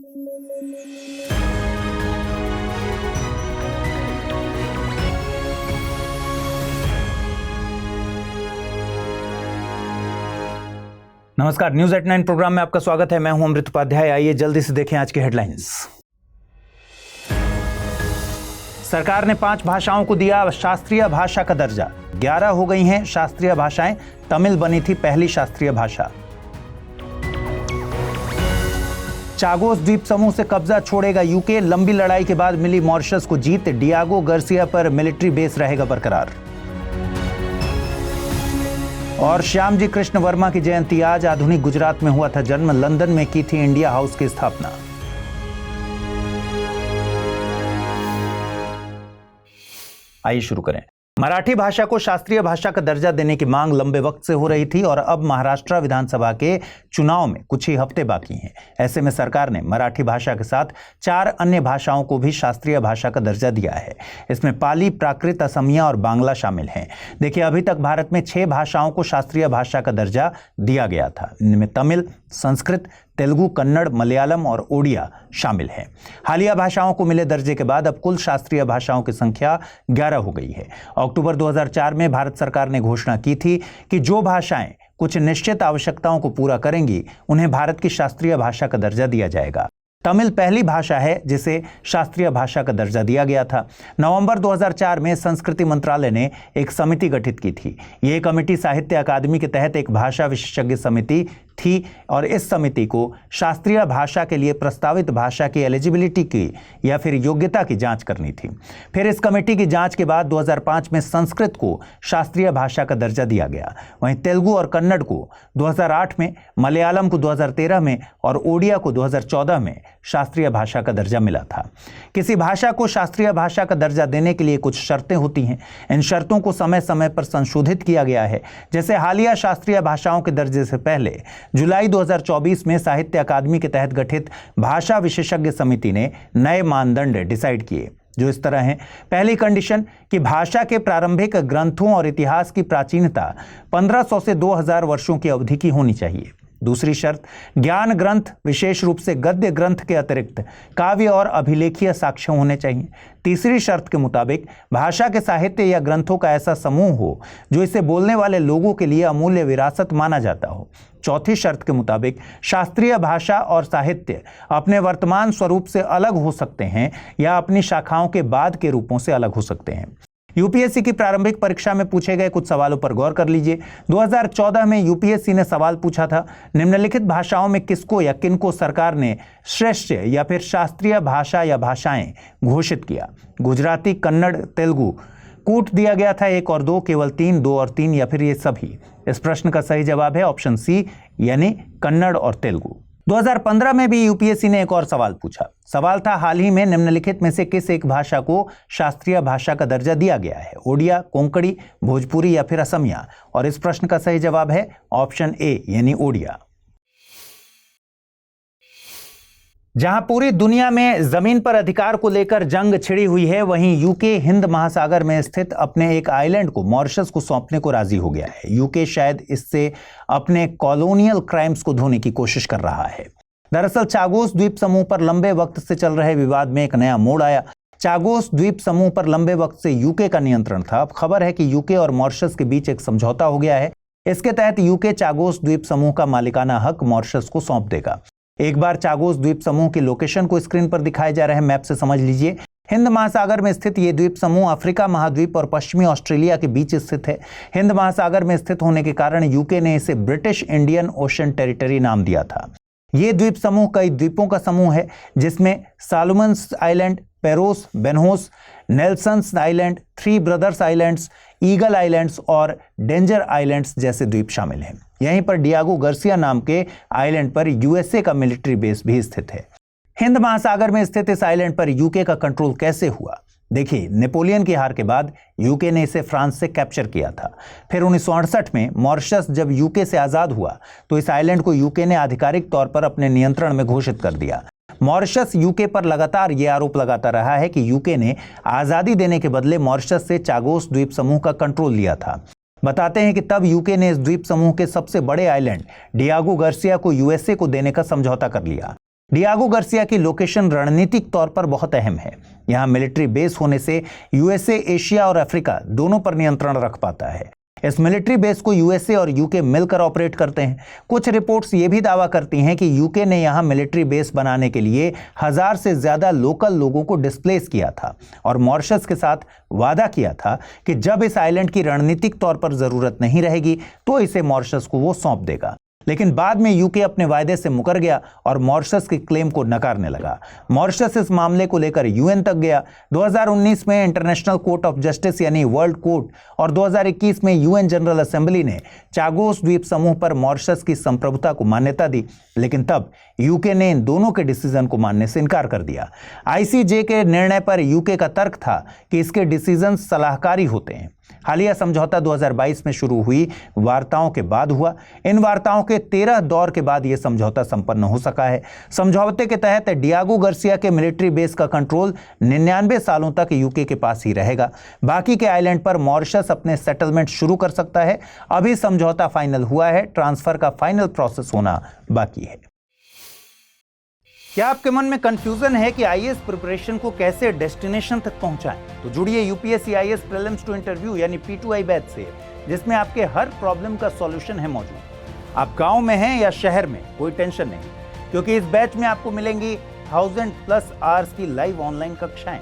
नमस्कार, news at 9 programme में आपका स्वागत है। मैं हूं अमृत उपाध्याय। आइए जल्दी से देखें आज की हेडलाइंस। सरकार ने 5 भाषाओं को दिया शास्त्रीय भाषा का दर्जा। 11 हो गई हैं शास्त्रीय भाषाएं। तमिल बनी थी पहली शास्त्रीय भाषा। चागोस द्वीप समूह से कब्जा छोड़ेगा यूके। लंबी लड़ाई के बाद मिली मॉरिशस को जीत। डियागो गार्सिया पर मिलिट्री बेस रहेगा बरकरार। और श्यामजी कृष्ण वर्मा की जयंती आज। आधुनिक गुजरात में हुआ था जन्म। लंदन में की थी इंडिया हाउस की स्थापना। आइए शुरू करें। मराठी भाषा को शास्त्रीय भाषा का दर्जा देने की मांग लंबे वक्त से हो रही थी और अब महाराष्ट्र विधानसभा के चुनाव में कुछ ही हफ्ते बाकी हैं। ऐसे में सरकार ने मराठी भाषा के साथ 4 अन्य भाषाओं को भी शास्त्रीय भाषा का दर्जा दिया है। इसमें पाली, प्राकृत, असमिया और बांग्ला शामिल हैं। देखिए, अभी तक भारत में 6 भाषाओं को शास्त्रीय भाषा का दर्जा दिया गया था। इनमें तमिल, संस्कृत, तेलुगु, कन्नड़, मलयालम और ओडिया शामिल हैं। हालिया भाषाओं को मिले दर्जे के बाद अब कुल शास्त्रीय भाषाओं की संख्या 11 हो गई है। अक्टूबर 2004 में भारत सरकार ने घोषणा की थी कि जो भाषाएं कुछ निश्चित आवश्यकताओं को पूरा करेंगी उन्हें भारत की शास्त्रीय भाषा का दर्जा दिया जाएगा। तमिल पहली भाषा है जिसे शास्त्रीय भाषा का दर्जा दिया गया था। नवंबर 2004 में संस्कृति मंत्रालय ने एक समिति गठित की थी। यह कमेटी साहित्य अकादमी के तहत एक भाषा विशेषज्ञ समिति थी और इस समिति को शास्त्रीय भाषा के लिए प्रस्तावित भाषा की एलिजिबिलिटी की या फिर योग्यता की जांच करनी थी। फिर इस कमेटी की जांच के बाद 2005 में संस्कृत को शास्त्रीय भाषा का दर्जा दिया गया। वहीं तेलुगु और कन्नड़ को 2008 में, मलयालम को 2013 में और ओडिया को 2014 में शास्त्रीय भाषा का दर्जा मिला था। किसी भाषा को शास्त्रीय भाषा का दर्जा देने के लिए कुछ शर्तें होती हैं। इन शर्तों को समय समय पर संशोधित किया गया है। जैसे हालिया शास्त्रीय भाषाओं के दर्जे से पहले जुलाई 2024 में साहित्य अकादमी के तहत गठित भाषा विशेषज्ञ समिति ने नए मानदंड डिसाइड किए जो इस तरह हैं। पहली कंडीशन कि भाषा के प्रारंभिक ग्रंथों और इतिहास की प्राचीनता 1500 से 2000 वर्षों की अवधि की होनी चाहिए। दूसरी शर्त, ज्ञान ग्रंथ विशेष रूप से गद्य ग्रंथ के अतिरिक्त काव्य और अभिलेखीय साक्ष्य होने चाहिए। तीसरी शर्त के मुताबिक भाषा के साहित्य या ग्रंथों का ऐसा समूह हो जो इसे बोलने वाले लोगों के लिए अमूल्य विरासत माना जाता हो। चौथी शर्त के मुताबिक शास्त्रीय भाषा और साहित्य अपने वर्तमान स्वरूप से अलग हो सकते हैं या अपनी शाखाओं के बाद के रूपों से अलग हो सकते हैं। यूपीएससी की प्रारंभिक परीक्षा में पूछे गए कुछ सवालों पर गौर कर लीजिए। 2014 में यूपीएससी ने सवाल पूछा था, निम्नलिखित भाषाओं में किसको या किनको सरकार ने श्रेष्ठ या फिर शास्त्रीय भाषा या भाषाएं घोषित किया। गुजराती, कन्नड़, तेलुगु कूट दिया गया था 1 और 2, केवल 3, 2 और 3 या फिर ये सभी। इस प्रश्न का सही जवाब है ऑप्शन सी, यानी कन्नड़ और तेलुगु। 2015 में भी यूपीएससी ने एक और सवाल पूछा। सवाल था, हाल ही में निम्नलिखित में से किस एक भाषा को शास्त्रीय भाषा का दर्जा दिया गया है। ओडिया, कोंकणी, भोजपुरी या फिर असमिया। और इस प्रश्न का सही जवाब है ऑप्शन ए, यानी ओडिया। जहां पूरी दुनिया में जमीन पर अधिकार को लेकर जंग छिड़ी हुई है, वहीं यूके हिंद महासागर में स्थित अपने एक आइलैंड को मॉरिशस को सौंपने को राजी हो गया है। यूके शायद इससे अपने कॉलोनियल क्राइम्स को धोने की कोशिश कर रहा है। दरअसल चागोस द्वीप समूह पर लंबे वक्त से चल रहे विवाद में एक नया मोड़ आया। चागोस द्वीप समूह पर लंबे वक्त से यूके का नियंत्रण था। अब खबर है कि यूके और मॉरिशस के बीच एक समझौता हो गया है। इसके तहत यूके चागोस द्वीप समूह का मालिकाना हक मॉरिशस को सौंप देगा। एक बार चागोस द्वीप समूह की लोकेशन को स्क्रीन पर दिखाए जा रहे मैप से समझ लीजिए। हिंद महासागर में स्थित ये द्वीप समूह अफ्रीका महाद्वीप और पश्चिमी ऑस्ट्रेलिया के बीच स्थित है। हिंद महासागर में स्थित होने के कारण यूके ने इसे ब्रिटिश इंडियन ओशन टेरिटरी नाम दिया था। ये द्वीप समूह कई द्वीपों का समूह है जिसमें Salomons Island, Peros, Banhos, Nelsons Island, 3 Brothers Islands, Eagle Islands और डेंजर आइलैंड्स जैसे द्वीप शामिल हैं। यहीं पर डियागो गार्सिया नाम के आइलैंड पर यूएसए का मिलिट्री बेस भी स्थित है। हिंद महासागर में स्थित इस आइलैंड पर यूके का कंट्रोल कैसे हुआ? देखिए, नेपोलियन की हार के बाद यूके ने इसे फ्रांस से कैप्चर किया था। फिर 1968 में मॉरिशस जब यूके से आजाद हुआ तो इस आइलैंड को यूके ने आधिकारिक तौर पर अपने नियंत्रण में घोषित कर दिया। मॉरिशस यूके पर लगातार ये आरोप लगाता रहा है कि यूके ने आजादी देने के बदले मॉरिशस से चागोस द्वीप समूह का कंट्रोल लिया था। बताते हैं कि तब यूके ने इस द्वीप समूह के सबसे बड़े आइलैंड डियागो गार्सिया को यूएसए को देने का समझौता कर लिया। डियागो गार्सिया की लोकेशन रणनीतिक तौर पर बहुत अहम है। यहां मिलिट्री बेस होने से यूएसए एशिया और अफ्रीका दोनों पर नियंत्रण रख पाता है। इस मिलिट्री बेस को यूएसए और यूके मिलकर ऑपरेट करते हैं। कुछ रिपोर्ट्स ये भी दावा करती हैं कि यूके ने यहां मिलिट्री बेस बनाने के लिए 1000 से ज्यादा लोकल लोगों को डिस्प्लेस किया था और मॉरिशस के साथ वादा किया था कि जब इस आइलैंड की रणनीतिक तौर पर जरूरत नहीं रहेगी तो इसे मॉरिशस को वो सौंप देगा। लेकिन बाद में यूके अपने वायदे से मुकर गया और मॉरिशस के क्लेम को नकारने लगा। मॉरिशस इस मामले को लेकर यूएन तक गया। 2019 में इंटरनेशनल कोर्ट ऑफ जस्टिस यानी वर्ल्ड कोर्ट और 2021 में यूएन जनरल असेंबली ने चागोस द्वीप समूह पर मॉरिशस की संप्रभुता को मान्यता दी, लेकिन तब यूके ने इन दोनों के डिसीजन को मानने से इनकार कर दिया। आईसीजे के निर्णय पर यूके का तर्क था कि इसके डिसीजन सलाहकारी होते हैं। हालिया समझौता 2022 में शुरू हुई वार्ताओं के बाद हुआ। इन वार्ताओं के 13 दौर के बाद यह समझौता संपन्न हो सका है। समझौते के तहत डियागो गार्सिया के मिलिट्री बेस का कंट्रोल 99 सालों तक यूके के पास ही रहेगा। बाकी के आइलैंड पर मॉरिशस अपने सेटलमेंट शुरू कर सकता है। अभी समझौता फाइनल हुआ है, ट्रांसफर का फाइनल प्रोसेस होना बाकी है। क्या आपके मन में कंफ्यूजन है कि आईएएस प्रिपरेशन को कैसे डेस्टिनेशन तक पहुंचाएं? तो जुड़िए UPSC IAS prelims to interview यानी P2I बैच से, जिसमें आपके हर प्रॉब्लम का सॉल्यूशन है मौजूद। आप गांव में हैं या शहर में, कोई टेंशन नहीं, क्योंकि इस बैच में आपको मिलेंगी 1000+ आवर्स की लाइव ऑनलाइन कक्षाएं।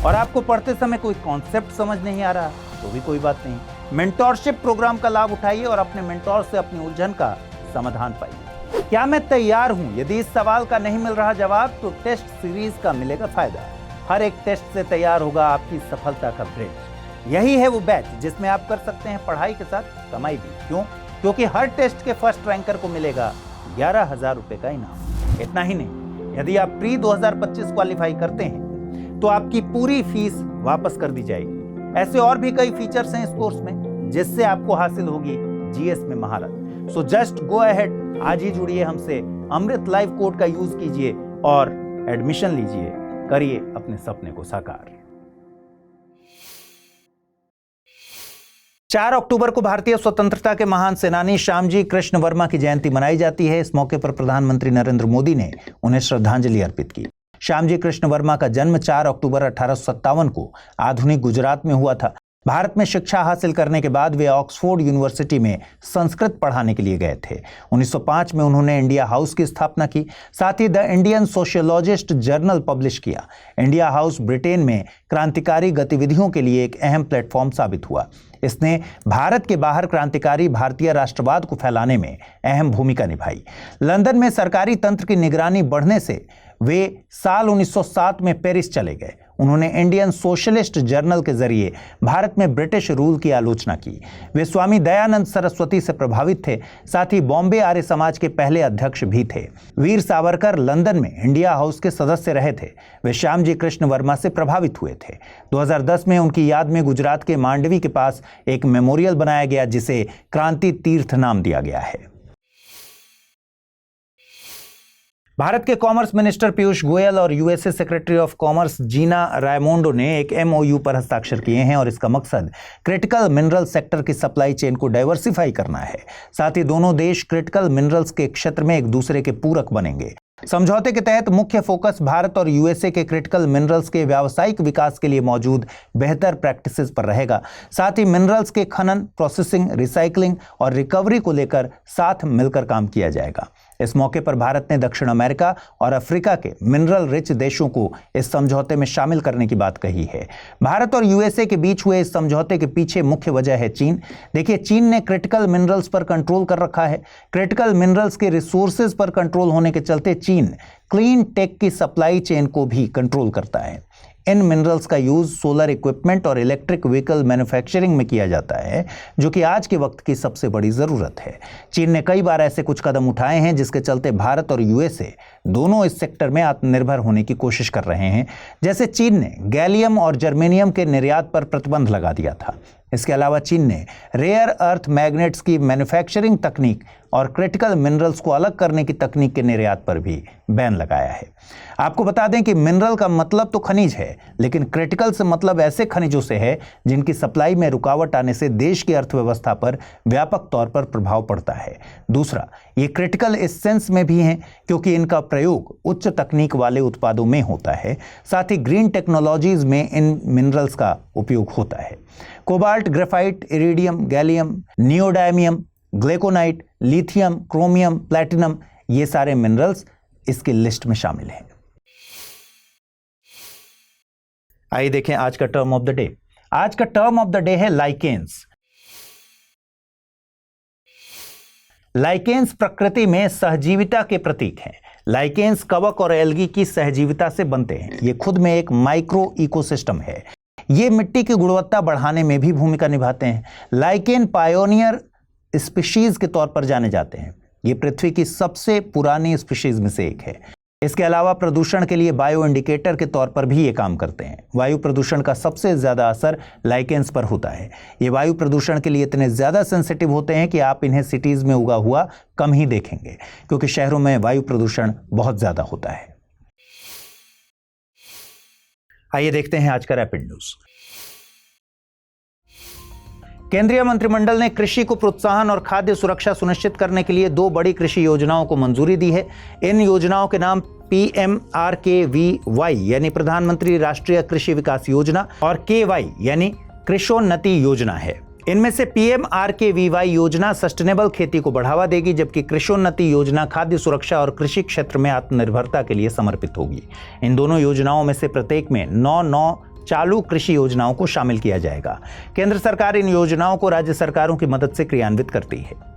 और आपको पढ़ते समय कोई कॉन्सेप्ट समझ नहीं आ रहा तो भी कोई बात नहीं, मेंटोरशिप प्रोग्राम का लाभ उठाइए और अपने मेंटोर से अपनी उलझन का समाधान पाइए। क्या मैं तैयार हूं? यदि इस सवाल का नहीं मिल रहा जवाब तो टेस्ट सीरीज का मिलेगा फायदा। हर एक टेस्ट से तैयार होगा आपकी सफलता का ब्रिज। यही है वो बैच जिसमें आप कर सकते हैं पढ़ाई के साथ कमाई भी। क्यों? क्योंकि हर टेस्ट के फर्स्ट रैंकर को मिलेगा 11,000 रुपए का इनाम। इतना ही नहीं, यदि आप प्री 2025 क्वालिफाई करते हैं तो आपकी पूरी फीस वापस कर दी जाएगी। ऐसे और भी कई फीचर्स हैं इस कोर्स में जिससे आपको हासिल होगी जीएस में महारत। सो जस्ट गो अहेड, आज ही जुड़िए हमसे, अमृत लाइव कोड का यूज कीजिए और एडमिशन लीजिए, करिए अपने सपने को साकार। 4 अक्टूबर को भारतीय स्वतंत्रता के महान सेनानी श्यामजी कृष्ण वर्मा की जयंती मनाई जाती है। इस मौके पर प्रधानमंत्री नरेंद्र मोदी ने उन्हें श्रद्धांजलि अर्पित की। श्यामजी कृष्ण वर्मा का जन्म 4 अक्टूबर 1857 को आधुनिक गुजरात में हुआ था। भारत में शिक्षा हासिल करने के बाद वे ऑक्सफोर्ड यूनिवर्सिटी में संस्कृत पढ़ाने के लिए गए थे। 1905 में उन्होंने इंडिया हाउस की स्थापना की, साथ ही the Indian Sociologist journal publish किया। इंडिया हाउस ब्रिटेन में क्रांतिकारी गतिविधियों के लिए एक अहम प्लेटफॉर्म साबित हुआ। इसने भारत के बाहर क्रांतिकारी भारतीय राष्ट्रवाद को फैलाने में अहम भूमिका निभाई। लंदन में सरकारी तंत्र की निगरानी बढ़ने से वे साल 1907 में पेरिस चले गए। उन्होंने इंडियन सोशलिस्ट जर्नल के जरिए भारत में ब्रिटिश रूल की आलोचना की। वे स्वामी दयानंद सरस्वती से प्रभावित थे, साथ ही बॉम्बे आर्य समाज के पहले अध्यक्ष भी थे। वीर सावरकर लंदन में इंडिया हाउस के सदस्य रहे थे। वे श्यामजी कृष्ण वर्मा से प्रभावित हुए थे। 2010 में उनकी याद में गुजरात के मांडवी के पास एक मेमोरियल बनाया गया जिसे क्रांति तीर्थ नाम दिया गया है। भारत के कॉमर्स मिनिस्टर पीयूष गोयल और USA secretary of commerce Gina Raimondo ने एक एमओयू पर हस्ताक्षर किए हैं और इसका मकसद क्रिटिकल मिनरल सेक्टर की सप्लाई चेन को डाइवर्सिफाई करना है। साथ ही दोनों देश क्रिटिकल मिनरल्स के क्षेत्र में एक दूसरे के पूरक बनेंगे। समझौते के तहत मुख्य फोकस भारत और यूएसए के क्रिटिकल मिनरल्स के व्यावसायिक विकास के लिए मौजूद बेहतर प्रैक्टिसेस पर रहेगा। साथ ही मिनरल्स के खनन, प्रोसेसिंग, रिसाइकलिंग और रिकवरी को लेकर साथ मिलकर काम किया जाएगा। इस मौके पर भारत ने दक्षिण अमेरिका और अफ्रीका के मिनरल रिच देशों को इस समझौते में शामिल करने की बात कही है। भारत और यूएसए के बीच हुए इस समझौते के पीछे मुख्य वजह है चीन। देखिए, चीन ने क्रिटिकल मिनरल्स पर कंट्रोल कर रखा है। क्रिटिकल मिनरल्स के रिसोर्सेज पर कंट्रोल होने के चलते चीन क्लीन टेक की सप्लाई चेन को भी कंट्रोल करता है। इन मिनरल्स का यूज सोलर इक्विपमेंट और इलेक्ट्रिक व्हीकल मैन्युफैक्चरिंग में किया जाता है, जो कि आज के वक्त की सबसे बड़ी जरूरत है। चीन ने कई बार ऐसे कुछ कदम उठाए हैं जिसके चलते भारत और यूएसए दोनों इस सेक्टर में आत्मनिर्भर होने की कोशिश कर रहे हैं। जैसे चीन ने गैलियम और जर्मेनियम के निर्यात पर प्रतिबंध लगा दिया था। इसके अलावा चीन ने रेयर अर्थ मैग्नेट्स की मैन्युफैक्चरिंग तकनीक और क्रिटिकल मिनरल्स को अलग करने की तकनीक के निर्यात पर भी बैन लगाया है। आपको बता दें कि मिनरल का मतलब तो खनिज है, लेकिन क्रिटिकल से मतलब ऐसे खनिजों से है जिनकी सप्लाई में रुकावट आने से देश की अर्थव्यवस्था पर व्यापक तौर पर प्रभाव पड़ता है। दूसरा, ये क्रिटिकल इस सेंस में भी हैं क्योंकि इनका प्रयोग उच्च तकनीक वाले उत्पादों में होता है। साथ ही ग्रीन टेक्नोलॉजीज में इन मिनरल्स का उपयोग होता है। Cobalt, graphite, iridium, gallium, neodymium, glauconite, lithium, chromium, platinum, ये सारे मिनरल्स इसकी लिस्ट में शामिल हैं। आइए देखें आज का टर्म ऑफ द डे। आज का टर्म ऑफ द डे है लाइकेन्स। लाइकेन्स प्रकृति में सहजीविता के प्रतीक हैं। लाइकेन्स कवक और एल्गी की सहजीविता से बनते हैं। ये खुद में एक माइक्रो इकोसिस्टम है। ये मिट्टी की गुणवत्ता बढ़ाने में भी भूमिका निभाते हैं। लाइकेन पायोनियर स्पीशीज के तौर पर जाने जाते हैं। ये पृथ्वी की सबसे पुरानी स्पीशीज में से एक है। इसके अलावा प्रदूषण के लिए बायो इंडिकेटर के तौर पर भी ये काम करते हैं। वायु प्रदूषण का सबसे ज्यादा असर लाइकेन्स पर होता है। ये वायु प्रदूषण के लिए इतने ज्यादा सेंसिटिव होते हैं कि आप इन्हें सिटीज में उगा हुआ कम ही देखेंगे, क्योंकि शहरों में वायु प्रदूषण बहुत ज्यादा होता है। आइए देखते हैं आज का रैपिड न्यूज। केंद्रीय मंत्रिमंडल ने कृषि को प्रोत्साहन और खाद्य सुरक्षा सुनिश्चित करने के लिए 2 बड़ी कृषि योजनाओं को मंजूरी दी है। इन योजनाओं के नाम PMRKVY यानी प्रधानमंत्री राष्ट्रीय कृषि विकास योजना और KY यानी कृषोन्नति योजना है। इनमें से PMRKVY योजना सस्टेनेबल खेती को बढ़ावा देगी, जबकि कृषोन्नति योजना खाद्य सुरक्षा और कृषि क्षेत्र में आत्मनिर्भरता के लिए समर्पित होगी। इन दोनों योजनाओं में से प्रत्येक में 9 चालू कृषि योजनाओं को शामिल किया जाएगा। केंद्र सरकार इन योजनाओं को राज्य सरकारों की मदद से क्रियान्वित करती है।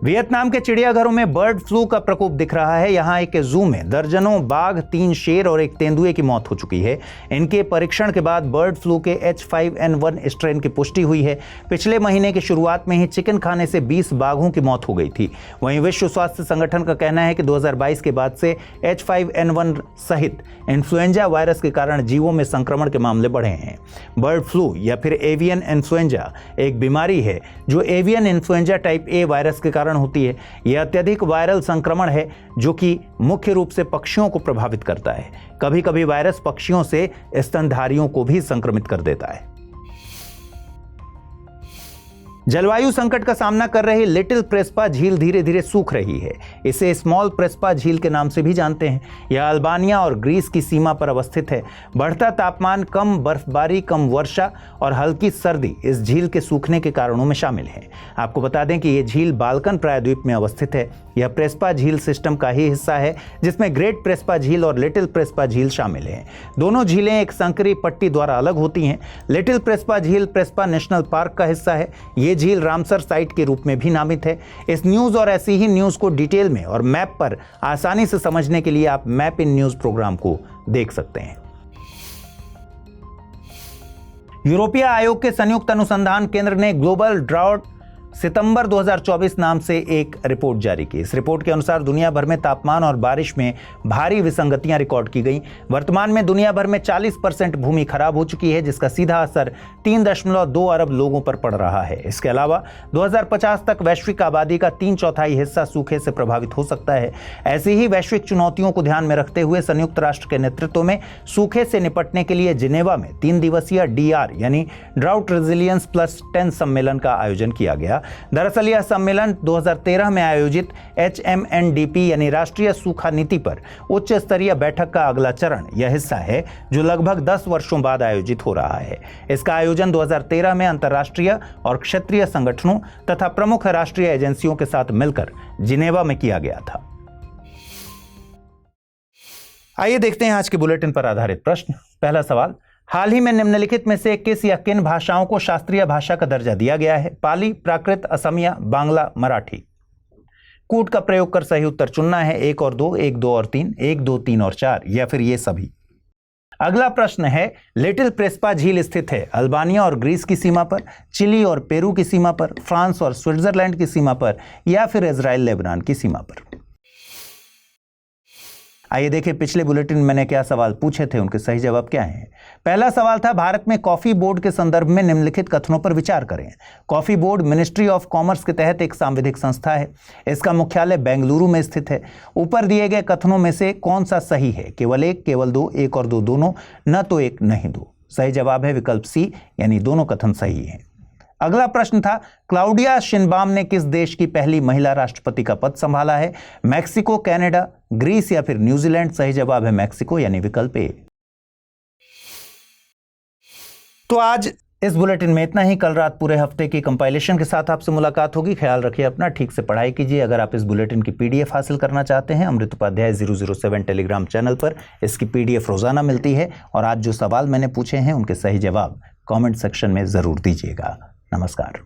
वियतनाम के चिड़ियाघरों में बर्ड फ्लू का प्रकोप दिख रहा है। यहां एक जू में दर्जनों बाघ, 3 शेर और एक तेंदुए की मौत हो चुकी है। इनके परीक्षण के बाद बर्ड फ्लू के H5N1 स्ट्रेन की पुष्टि हुई है। पिछले महीने की शुरुआत में ही चिकन खाने से 20 बाघों की मौत हो गई थी। वहीं विश्व स्वास्थ्य संगठन का कहना है कि 2022 के बाद से H5N1 सहित इन्फ्लुएंजा वायरस के कारण जीवों में संक्रमण के मामले बढ़े हैं। बर्ड फ्लू या फिर एवियन इन्फ्लुएंजा एक बीमारी है जो avian influenza type A virus के कारण होती है। यह अत्यधिक वायरल संक्रमण है जो कि मुख्य रूप से पक्षियों को प्रभावित करता है। कभी-कभी वायरस पक्षियों से स्तनधारियों को भी संक्रमित कर देता है। जलवायु संकट का सामना कर रही लिटिल प्रेस्पा झील धीरे धीरे सूख रही है। इसे स्मॉल प्रेस्पा झील के नाम से भी जानते हैं। यह अल्बानिया और ग्रीस की सीमा पर अवस्थित है। बढ़ता तापमान, कम बर्फबारी, कम वर्षा और हल्की सर्दी इस झील के सूखने के कारणों में शामिल हैं। आपको बता दें कि यह झील बाल्कन प्रायद्वीप में अवस्थित है। यह प्रेस्पा झील सिस्टम का ही हिस्सा है, जिसमें ग्रेट प्रेस्पा झील और लिटिल प्रेस्पा झील शामिल हैं। दोनों झीलें एक संकरी पट्टी द्वारा अलग होती हैं। लिटिल प्रेस्पा झील प्रेस्पा नेशनल पार्क का हिस्सा है। ये झील रामसर साइट के रूप में भी नामित है। इस न्यूज और ऐसी ही न्यूज को डिटेल में और मैप पर आसानी से समझने के लिए आप मैप इन न्यूज प्रोग्राम को देख सकते हैं। यूरोपीय आयोग के संयुक्त अनुसंधान केंद्र ने ग्लोबल ड्राउट सितंबर 2024 नाम से एक रिपोर्ट जारी की। इस रिपोर्ट के अनुसार दुनिया भर में तापमान और बारिश में भारी विसंगतियां रिकॉर्ड की गई। वर्तमान में दुनिया भर में 40% भूमि खराब हो चुकी है, जिसका सीधा असर 3.2 अरब लोगों पर पड़ रहा है। इसके अलावा 2050 तक वैश्विक आबादी का 3/4 हिस्सा सूखे से प्रभावित हो सकता है। ऐसी ही वैश्विक चुनौतियों को ध्यान में रखते हुए संयुक्त राष्ट्र के नेतृत्व में सूखे से निपटने के लिए जिनेवा में 3 दिवसीय DR यानी ड्राउट रेजिलियंस +10 सम्मेलन का आयोजन किया गया। दरअसल यह सम्मेलन 2013 में आयोजित HMNDP यानी राष्ट्रीय सूखा नीति पर उच्च स्तरीय बैठक का अगला चरण यह हिस्सा है, जो लगभग 10 वर्षों बाद आयोजित हो रहा है। इसका आयोजन 2013 में अंतर्राष्ट्रीय और क्षेत्रीय संगठनों तथा प्रमुख राष्ट्रीय एजेंसियों के साथ मिलकर जिनेवा में किया गया था। आइए देखते हैं आज के बुलेटिन पर आधारित प्रश्न। पहला सवाल, हाल ही में निम्नलिखित में से किस या किन भाषाओं को शास्त्रीय भाषा का दर्जा दिया गया है? पाली, प्राकृत, असमिया, बांग्ला, मराठी। कूट का प्रयोग कर सही उत्तर चुनना है। 1 और 2, 1, 2 और 3, 1, 2, 3 और 4 या फिर ये सभी। अगला प्रश्न है, लिटिल प्रेस्पा झील स्थित है अल्बानिया और ग्रीस की सीमा पर, चिली और पेरू की सीमा पर, फ्रांस और स्विट्जरलैंड की सीमा पर या फिर इजराइल लेबनान की सीमा पर। आइए देखिए पिछले बुलेटिन में मैंने क्या सवाल पूछे थे, उनके सही जवाब क्या हैं। पहला सवाल था, भारत में कॉफी बोर्ड के संदर्भ में निम्नलिखित कथनों पर विचार करें। Coffee board ministry of commerce के तहत एक सांविधिक संस्था है। इसका मुख्यालय बेंगलुरु में स्थित है। ऊपर दिए गए कथनों में से कौन सा सही है? केवल एक, केवल दो, एक और दो दोनों, न तो एक नहीं दो। सही जवाब है विकल्प सी, यानी दोनों कथन सही है। अगला प्रश्न था, क्लाउडिया शिनबाम ने किस देश की पहली महिला राष्ट्रपति का पद संभाला है? मैक्सिको, कनाडा, ग्रीस या फिर न्यूजीलैंड? सही जवाब है मैक्सिको, यानी विकल्प ए। तो आज इस बुलेटिन में इतना ही। कल रात पूरे हफ्ते की कंपाइलेशन के साथ आपसे मुलाकात होगी। ख्याल रखिए अपना, ठीक से पढ़ाई कीजिए। अगर आप इस बुलेटिन की पीडीएफ हासिल करना चाहते हैं, अमृत उपाध्याय 007 टेलीग्राम चैनल पर इसकी पीडीएफ रोजाना मिलती है। और आज जो सवाल मैंने पूछे हैं उनके सही जवाब कमेंट सेक्शन में जरूर दीजिएगा। नमस्कार।